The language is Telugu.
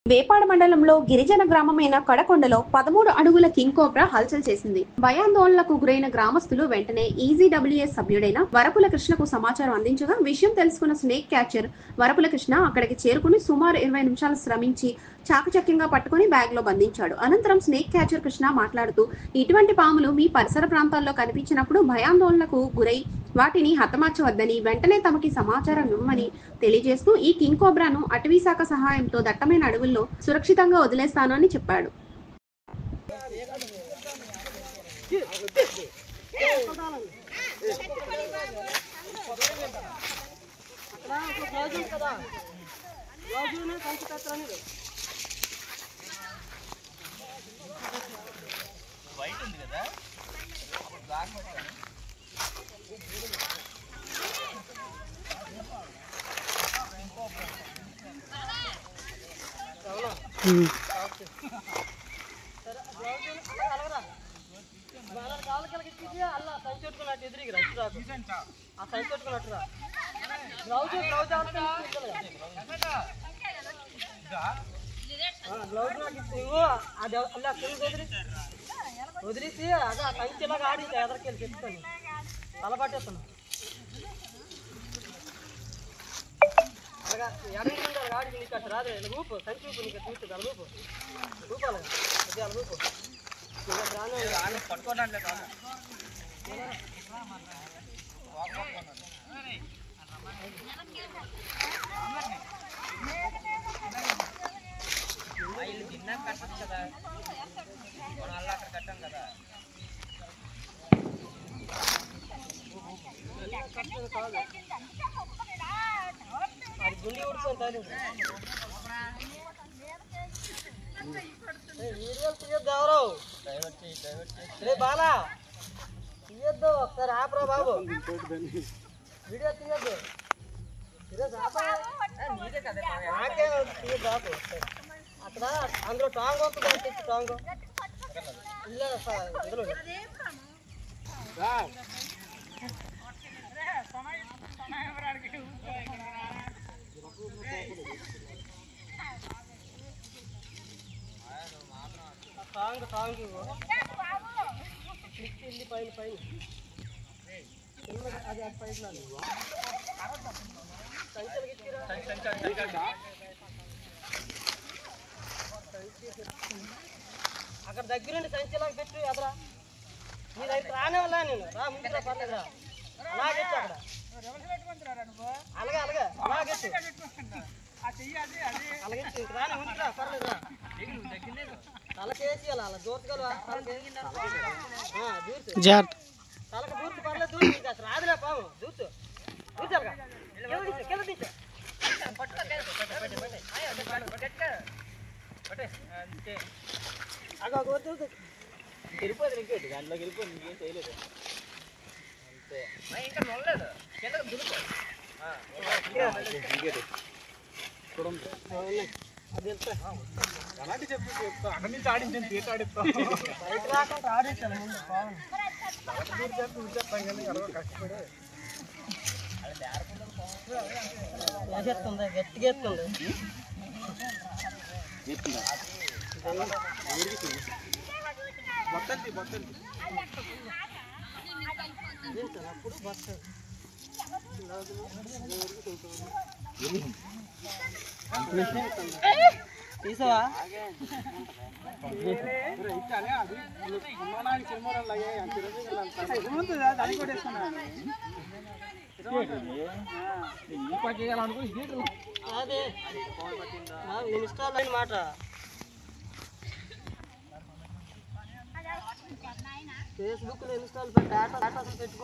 వేపాడ మండలంలో గిరిజన గ్రామమైన కడకొండలో 13 అడుగుల కింగ్ కోబ్రా హల్చల్ చేసింది. భయాందోళనకు గురైన గ్రామస్తులు వెంటనే ఈజీడబ్ల్యూఎస్ సభ్యుడైన వరపుల కృష్ణకు సమాచారం అందించగా విషయం తెలుసుకున్న స్నేక్ క్యాచర్ వరపుల కృష్ణ అక్కడికి చేరుకుని సుమారు 20 నిమిషాలు శ్రమించి చాకచక్యంగా పట్టుకుని బ్యాగ్ లో బంధించాడు. అనంతరం స్నేక్ క్యాచర్ కృష్ణ మాట్లాడుతూ, ఇటువంటి పాములు మీ పరిసర ప్రాంతాల్లో కనిపించినప్పుడు భయాందోళనకు గురై వాటిని హతమార్చవద్దని, వెంటనే తమకి సమాచారం ఇవ్వమని తెలియజేస్తూ ఈ కింగ్ కోబ్రాను అటవీశాఖ సహాయంతో దట్టమైన అడవుల్లో సురక్షితంగా వదిలేస్తాను అని చెప్పాడు. వదిలేసి అదే ఆ కంచెలాగా ఆడి ఎదరికెళ్ళి చెప్తాను తల పట్టేస్తాను అలాగా ఎడగా ఆడి నీకు అట్లా రాదే ఊపు కంచి ఊపు నీకు చూస్తుంది అలా ఊపు ఊపాలి అదే అలా ఊపు పట్టుకోవడానికి తిన్నాక కట్టచ్చు కదా మనం అలా అక్కడ కట్టాం కదా అది గుండి ఉడుతుంది వీడియోలు తీయొద్దు ఎవరు రే బాలా తీయొద్దు ఒకసారి ఆపరా బాబు వీడియో తీయొద్దు నాకే తీయద్దు ఆపు అక్కడ అందులో టాంగ్ వస్తుంది తెచ్చి టాంగ్ ఇందులో టాంగ్ టాంగ్ వెళ్ళి పైన పైన అది పైన అక్కడ దగ్గరుండి సంచిలాగా పెట్టు ఎదరా నీ దగ్గర రానే వల్ల నేను రా ముందురా పర్లేదురా అలాగెచ్చు అక్కడ అలాగే అలాగే అలాగెచ్చు అలాగెచ్చు ఇంక రానే ముందురా పర్లేదురా తలకేసి అలా అలా దూరగలవా దూర్చు తలకి దూర్చు పర్లేదు దూర్చు ఇంకా అసలు రాదులే పాము దూర్చు దూర్చారుగా కింద తీసు అగో వెళ్ళిపోదు ఇంకేంటి దాంట్లోకి వెళ్ళిపోయింది ఇంకేం చేయలేదు అంతే ఇంకా నొల్లలేదు కిందకి దులుపు అది అలాంటి చెప్పి అక్కడి నుంచి ఆడించాను తీట ఆడిస్తాం బయట రాకుండా ఆడించాను ముందు కష్టపడి ఎత్తుంది గట్టిగా ఎత్తుంది అప్పుడు బస్త తీసావా అదే నేను ఇన్స్టాల్ అయిన మాట ఫేస్బుక్ లో ఇన్స్టాల్ పెట్టి